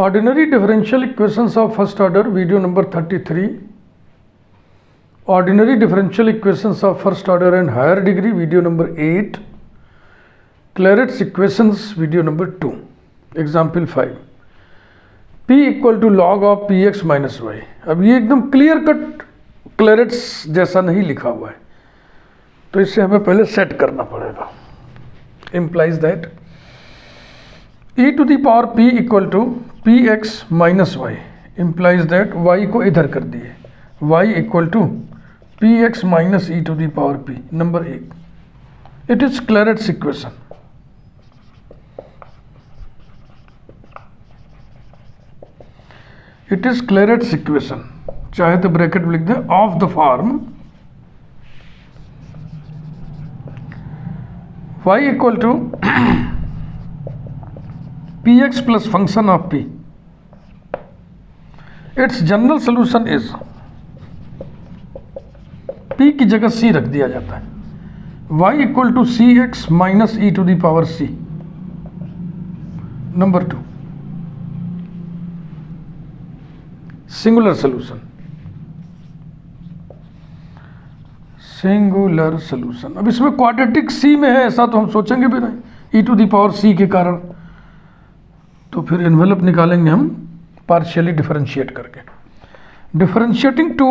Ordinary differential equations of first order, video number 33. Ordinary differential equations of first order and higher degree, video number 8. Clairaut's equations, video number 2. Example 5. P equal to log of px minus y. अब ये एकदम clear cut Clairaut's जैसा नहीं लिखा हुआ है, तो इसे हमें पहले सेट करना पड़ेगा. Implies that e to the power p equal to px minus y implies that y को इधर कर दिए, y equal to px minus e to the power p. Number 1. It is Clairaut's equation. It is Clairaut's equation. चाहे तो bracket में लिख दें of the form y equal to px plus function of p. Its general solution is p की जगह c रख दिया जाता है. y equal to cx minus e to the power c. Number 2. Singular solution. Singular solution. अब इसमें quadratic सी में है ऐसा तो हम सोचेंगे भी नहीं, ई टू दी पावर सी के कारण. तो फिर एनवेलप निकालेंगे हम पार्शियली डिफरेंशिएट करके. Differentiating to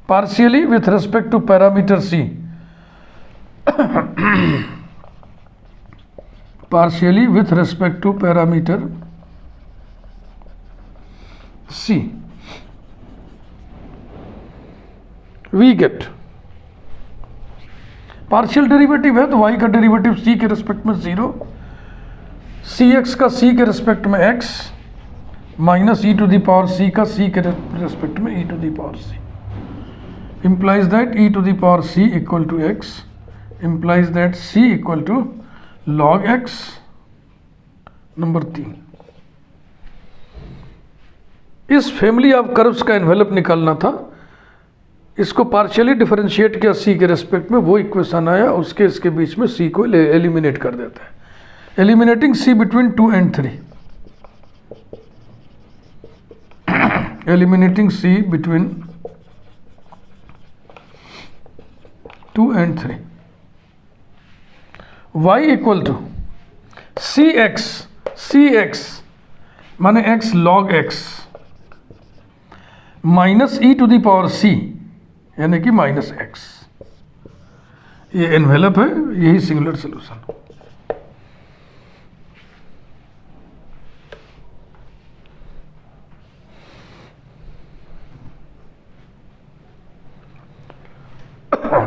partially with respect to parameter c. partially with respect to parameter c, we get partial derivative है तो y का डेरिवेटिव c के रिस्पेक्ट में 0, cx का c के रिस्पेक्ट में x minus e to the power c का c के रिस्पेक्ट में e to the power c. implies that e to the power c equal to x implies that c equal to log x. Number 3. इस family of curves का envelope निकालना था, इसको partially differentiate किया c के respect में, वो equation आया, उसके इसके बीच में c को एलिमिनेट कर देता है. Eliminating c between 2 and 3. Eliminating c between 2 and 3. y equal to cx माने x log x minus e to the power c यानी कि माइनस x. ये एनवेलप है, यही सिंगुलर सॉल्यूशन.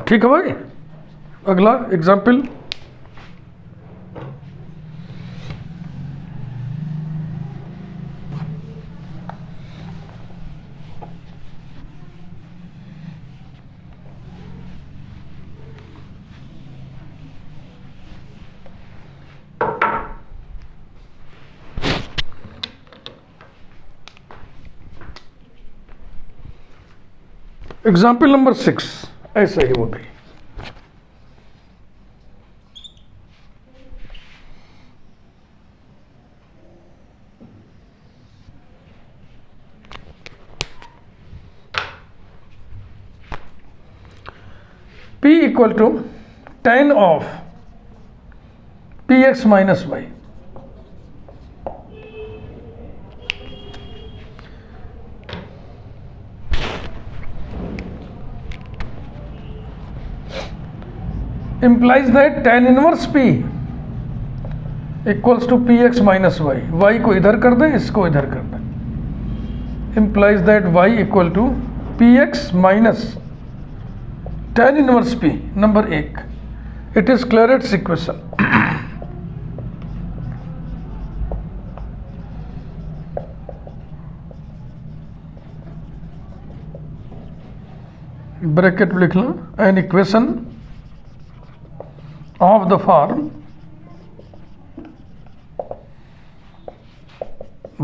ठीक है भाई. अगला एग्जाम्पल. एग्जाम्पल नंबर 6 ऐसा ही वो भी. P equal to tan of px minus y. implies that tan inverse p equals to px minus y. y को इधर कर दें, इसको इधर कर दें. implies that y equal to px minus tan inverse p. Number 1. it is Clairaut's equation. Bracket में लिख लो. An equation of the form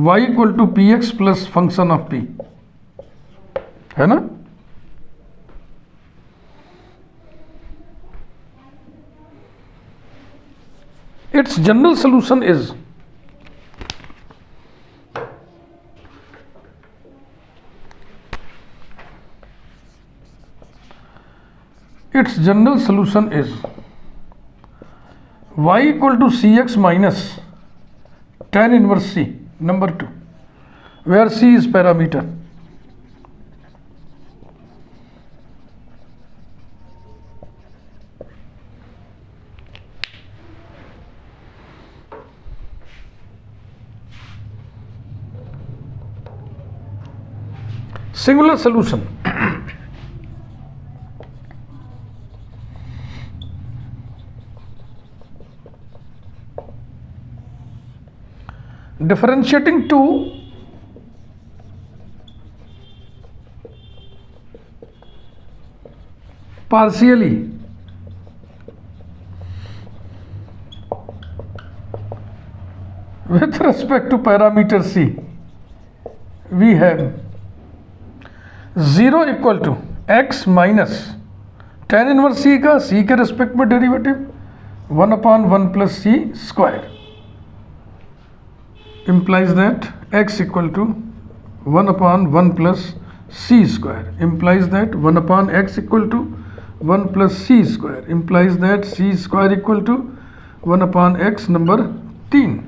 y equal to px plus function of p, है ना. its general solution is y equal to cx minus tan inverse c, number 2, where c is parameter. Singular solution. Differentiating to partially with respect to parameter c, we have 0 equal to x minus tan inverse c का c के respect में derivative 1/1 plus c square implies that x equal to 1/1 plus c square implies that 1/x equal to 1 plus c square implies that c square equal to 1/x, number 3.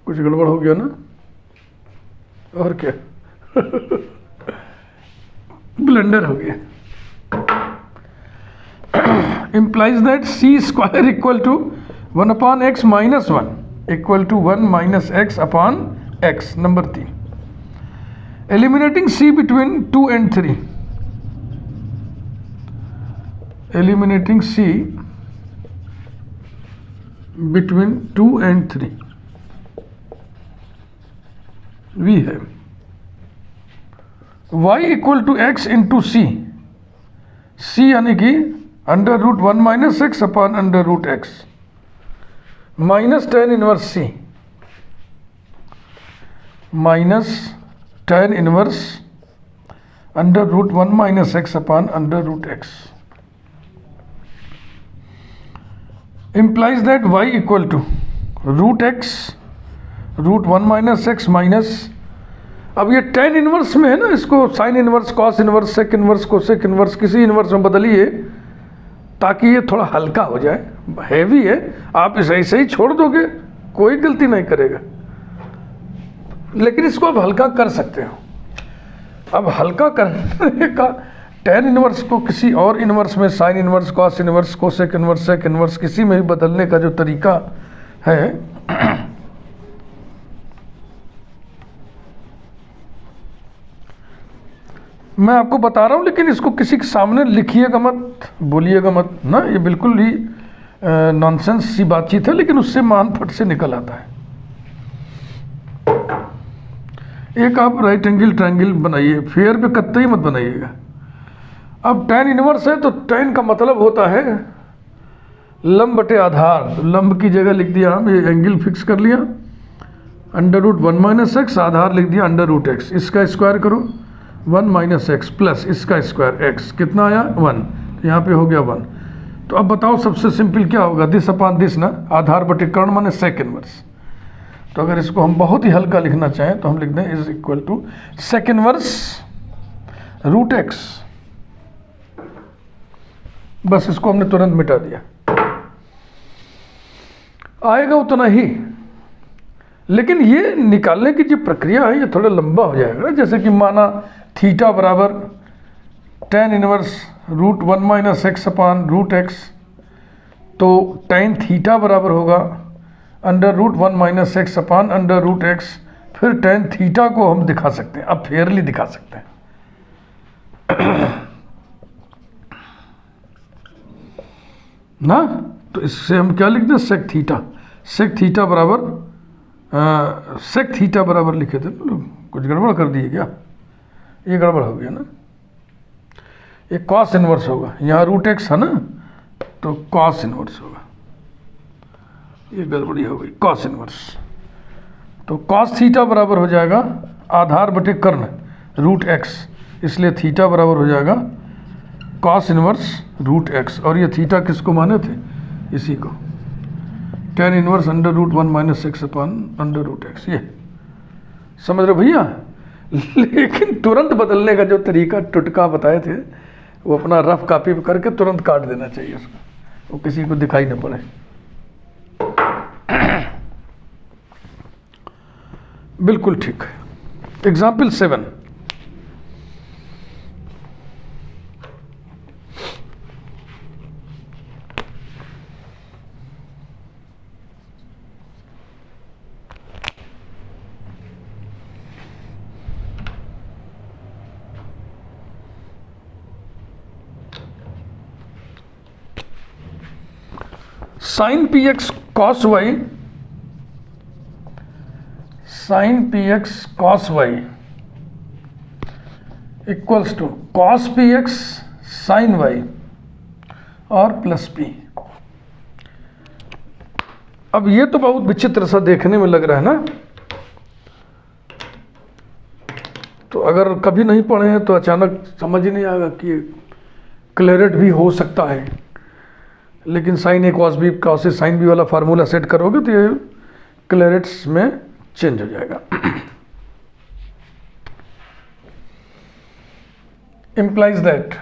कुछ गड़बड़ हो गया ना, और क्या ब्लेंडर हो गया. implies that c square equal to 1/x minus 1 equal to 1 minus x upon x, number 3. Eliminating c between 2 and 3. Eliminating c between 2 and 3. We have y equal to x into c, c यानी कि under root 1 minus x upon under root x minus tan inverse c minus tan inverse under root 1 minus x upon under root x implies that y equal to root x root 1 minus x minus, अब ये tan inverse में है ना, इसको sine inverse, cos inverse, sec inverse, cosec inverse, किसी inverse में बदलिए ताकि ये थोड़ा हल्का हो जाए. हैवी है, आप इसे ऐसे ही छोड़ दोगे कोई गलती नहीं करेगा, लेकिन इसको आप हल्का कर सकते हो. अब हल्का करने का tan इनवर्स को किसी और इनवर्स में, sine inverse, cos inverse, cosec inverse, sec inverse, किसी में भी बदलने का जो तरीका है मैं आपको बता रहा हूँ, लेकिन इसको किसी के सामने लिखिएगा मत, बोलिएगा मत ना, ये बिल्कुल ही नॉनसेंस सी बातचीत है, लेकिन उससे मान फट से निकल आता है. एक आप राइट एंगल ट्रायंगल बनाइए, फेयर पे कतई मत बनाइएगा. अब tan इनवर्स है तो tan का मतलब होता है लंब बटे आधार, तो लंब की जगह लिख दिया हम, ये एंगल फिक्स कर लिया, अंडर रूट 1 minus x, आधार लिख दिया अंडर रूट x, इसका स्क्वायर करो 1 minus x प्लस इसका स्क्वायर x, कितना आया 1, तो यहाँ पे हो गया 1. तो अब बताओ सबसे सिंपल क्या होगा, दिस अपॉन दिस ना, आधार बटे कर्ण माने सेक इनवर्स. तो अगर इसको हम बहुत ही हल्का लिखना चाहें तो हम लिख दें is equal to sec inverse root x. बस इसको हमने तुरंत मिटा दिया. आएगा उतना ही, लेकिन ये निकालने की जो प्रक्रिया है ये थोड़ा लंबा हो जाएगा. जैसे कि माना थीटा बराबर tan inverse root 1 minus x upon root x, तो tan थीटा बराबर होगा under root 1 minus x upon under root x. फिर tan थीटा को हम दिखा सकते हैं, अब फेयरली दिखा सकते हैं ना. तो इससे हम क्या लिख दें, सेक थीटा. सेक थीटा बराबर सेक थीटा बराबर लिखे थे, कुछ गड़बड़ कर दिए क्या, ये गड़बड़ हो गया ना. ये कॉस इनवर्स होगा, यहाँ रूट x है ना, तो कॉस इनवर्स होगा. ये गड़बड़ी हो गई, कॉस इनवर्स। तो कॉस थीटा बराबर हो जाएगा आधार बटे कर्ण रूट एक्स, इसलिए थीटा बराबर हो जाएगा कॉस इनवर्स रूट एक्स। और ये थीटा किसको माने थे? इसी को, tan inverse under root 1 minus x upon under root x. ये समझ रहे भैया? लेकिन तुरंत बदलने का जो तरीका टुटका बताए थे वो अपना रफ कॉपी करके तुरंत काट देना चाहिए उसको, वो किसी को दिखाई न पड़े। बिल्कुल ठीक है। Example 7, sine p x cos y, sine p x cos y equals to cos p x sine y और प्लस पी। अब ये तो बहुत विचित्र सा देखने में लग रहा है ना, तो अगर कभी नहीं पढ़े हैं तो अचानक समझ ही नहीं आएगा कि क्लेरेट भी हो सकता है। लेकिन sign A cos B cos A sine B वाला फार्मूला सेट करोगे तो ये क्लेरेट्स में चेंज हो जाएगा। implies that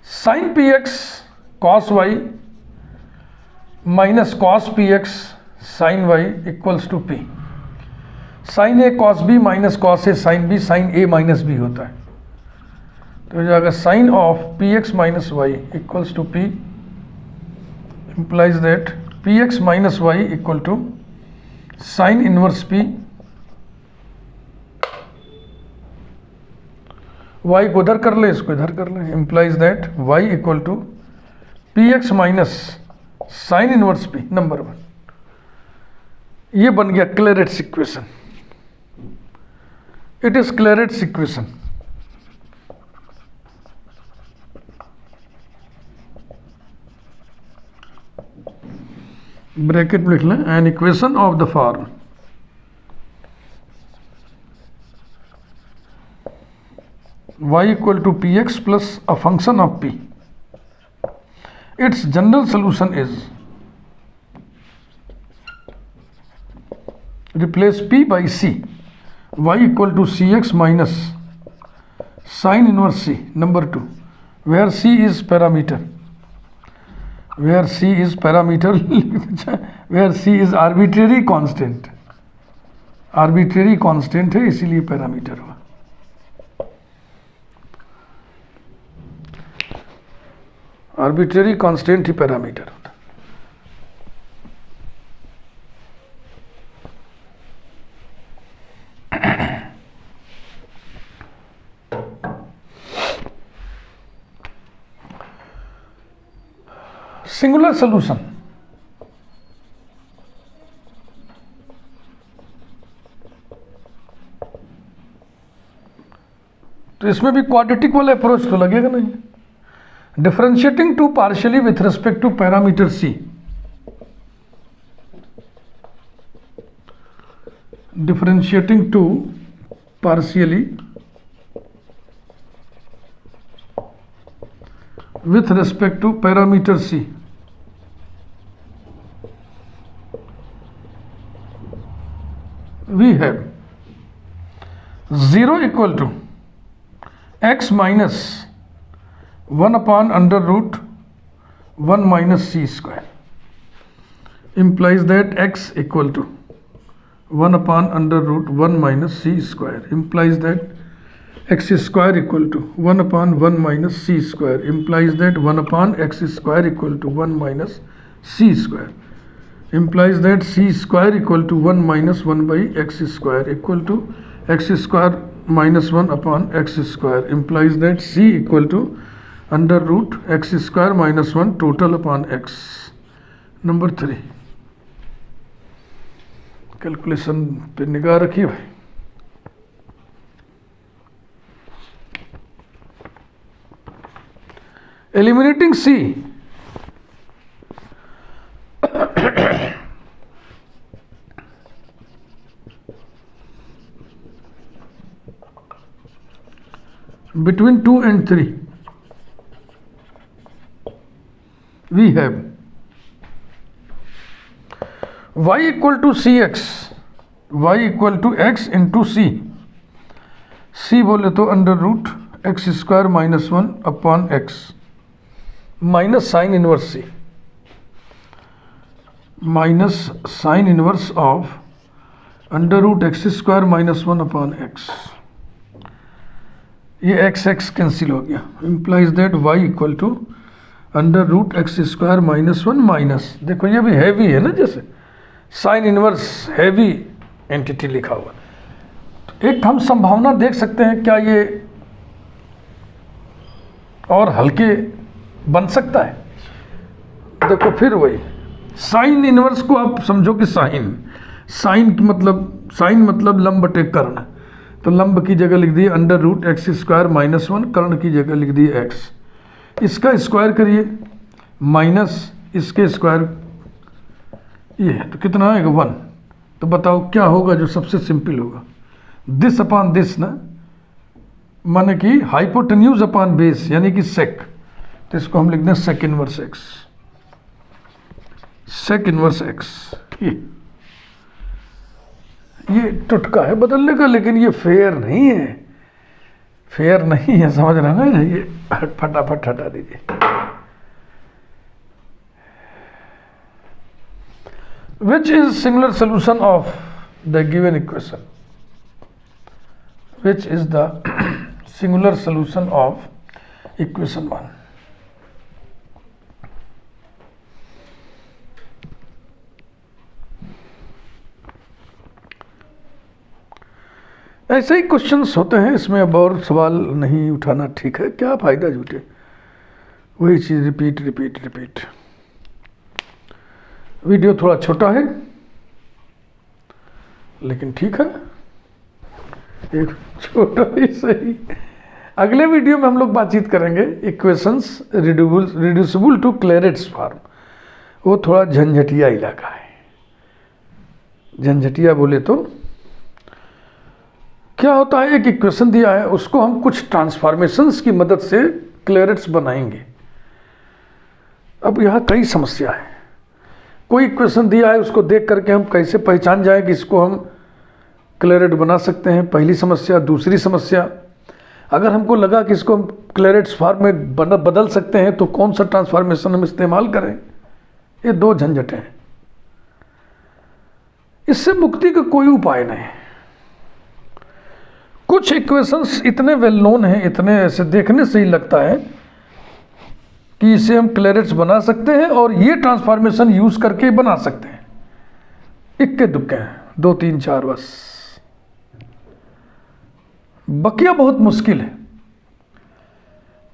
sin px cos y minus cos px sin y equals to p। sin a cos b minus cos a sin b sin a minus b होता है, तो हो जाएगा sin of px minus y equals to p, implies that px minus y equal to sin inverse p, y को उधर कर ले, इसको इधर कर ले, implies that y equal to px minus sin inverse p, number 1। ये बन गया Clairaut's equation. It is Clairaut's equation. Bracket में लिख लें, an equation of the form y equal to px plus a function of p. Its general solution is replace p by c, y equal to cx minus sin inverse c, number 2, where c is parameter, where c is parameter where c is arbitrary constant, arbitrary constant है इसीलिए parameter हुआ। Arbitrary constant ही parameter होता। Singular solution, तो इसमें भी quadratic वाला approach तो लगेगा नहीं। Differentiating to partially with respect to parameter c, differentiating to partially with respect to parameter c, we have 0 equal to x minus 1 upon under root 1 minus c square, implies that x equal to 1 upon under root 1 minus c square, implies that x square equal to 1 upon 1 minus c square, implies that 1 upon x square equal to 1 minus c square, implies that c square equal to 1 minus 1 by x square equal to x square minus 1 upon x square, implies that c equal to under root x square minus 1 total upon x. Number 3, calculation पे निगाह रखिए भाई। eliminating C, between 2 and 3 we have y equal to cx, y equal to x into c, c बोले तो under root x square minus 1 upon x minus sine inverse c, minus sine inverse of under root x square minus 1 upon x. ये x x cancel हो गया, implies that y equal to under root x square minus 1 minus, देखो ये भी heavy है ना, जैसे sine inverse heavy entity लिखा हुआ। तो एक हम संभावना देख सकते हैं, क्या ये और हल्के बन सकता है? देखो फिर वही साइन इनवर्स को आप समझो कि साइन मतलब लंब बटे कर्ण, तो लंब की जगह लिख दिए under root x square minus 1, कर्ण की जगह लिख दिए एक्स। इसका स्क्वायर करिए माइनस इसके स्क्वायर, ये है तो कितना आएगा 1। तो बताओ क्या होगा जो सबसे सिंपल होगा? दिस अपॉन दिस ना, माने कि हाइपोटेन्यूज अपॉन बेस यानी कि सेक, तो इसको हम लिख दें sec inverse x, sec inverse x. ये टुटका है बदलने का, लेकिन ये फेयर नहीं है, फेयर नहीं है, समझ रहे ना? ये फटाफट हटा दीजिए। Which is singular solution of the given equation? Which is the singular solution of equation 1? ऐसे ही क्वेश्चंस होते हैं, इसमें अब और सवाल नहीं उठाना ठीक है, क्या फायदा झूठे वही चीज़ रिपीट। वीडियो थोड़ा छोटा है लेकिन ठीक है, एक छोटा ही सही। अगले वीडियो में हम लोग बातचीत करेंगे equations reducible to Clairaut's form. वो थोड़ा झंझटिया इलाका है। झंझटिया बोले तो क्या होता है, एक इक्वेशन दिया है, उसको हम कुछ ट्रांसफॉर्मेशंस की मदद से क्लेरेट्स बनाएंगे। अब यहाँ कई समस्या है। कोई इक्वेशन दिया है, उसको देख करके हम कैसे पहचान जाए कि इसको हम क्लेरेट बना सकते हैं, पहली समस्या। दूसरी समस्या, अगर हमको लगा कि इसको हम क्लेरेट्स फॉर्म में बदल सकते हैं तो कौन सा ट्रांसफॉर्मेशन हम इस्तेमाल करें। ये दो झंझटें हैं, इससे मुक्ति का कोई उपाय नहीं। कुछ इक्वेशंस इतने वेल नोन हैं, इतने ऐसे देखने से ही लगता है कि इसे हम क्लेरेट्स बना सकते हैं और ये ट्रांसफॉर्मेशन यूज करके बना सकते हैं। इक्के दुक्के हैं, 2 3 4 बस। बकिया बहुत मुश्किल है।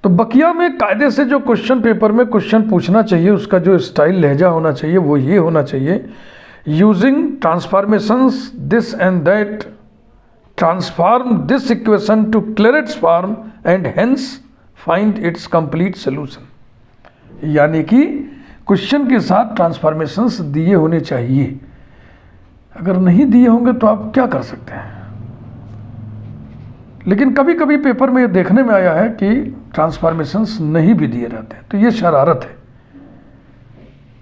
तो बकिया में कायदे से जो क्वेश्चन पेपर में क्वेश्चन पूछना चाहिए, उसका जो स्टाइल लहजा होना चाहिए वो ये होना चाहिए, using transformations this and that transform this equation to Clairaut's form and hence find its complete solution. यानी कि क्वेश्चन के साथ ट्रांसफॉर्मेशंस दिए होने चाहिए। अगर नहीं दिए होंगे तो आप क्या कर सकते हैं। लेकिन कभी कभी पेपर में ये देखने में आया है कि ट्रांसफॉर्मेशंस नहीं भी दिए रहते हैं, तो ये शरारत है।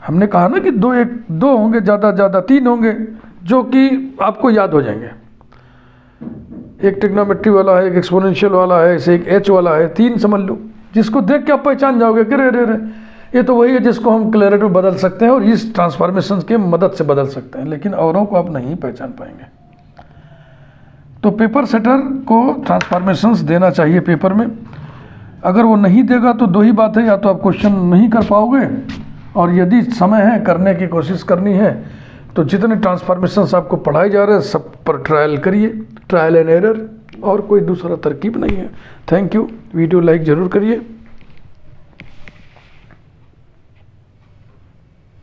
हमने कहा ना कि दो होंगे, ज़्यादा 3 होंगे जो कि आपको याद हो जाएंगे। एक ट्रिग्नोमेट्री वाला है, एक एक्सपोनेंशियल वाला है, ऐसे एक एच वाला है, 3 समझ लो, जिसको देख के आप पहचान जाओगे कि रे ये तो वही है जिसको हम क्लेरेट में बदल सकते हैं और इस ट्रांसफॉर्मेशन के मदद से बदल सकते हैं। लेकिन औरों को आप नहीं पहचान पाएंगे। तो पेपर सेटर को ट्रांसफॉर्मेशंस देना चाहिए पेपर में। अगर वो नहीं देगा तो 2 ही बात है, या तो आप क्वेश्चन नहीं कर पाओगे, और यदि समय है करने की कोशिश करनी है तो जितने ट्रांसफॉर्मेशंस आपको पढ़ाए जा रहे हैं सब पर ट्रायल करिए, ट्रायल एंड एरर, और कोई दूसरा तरकीब नहीं है। Thank you. वीडियो लाइक ज़रूर करिए।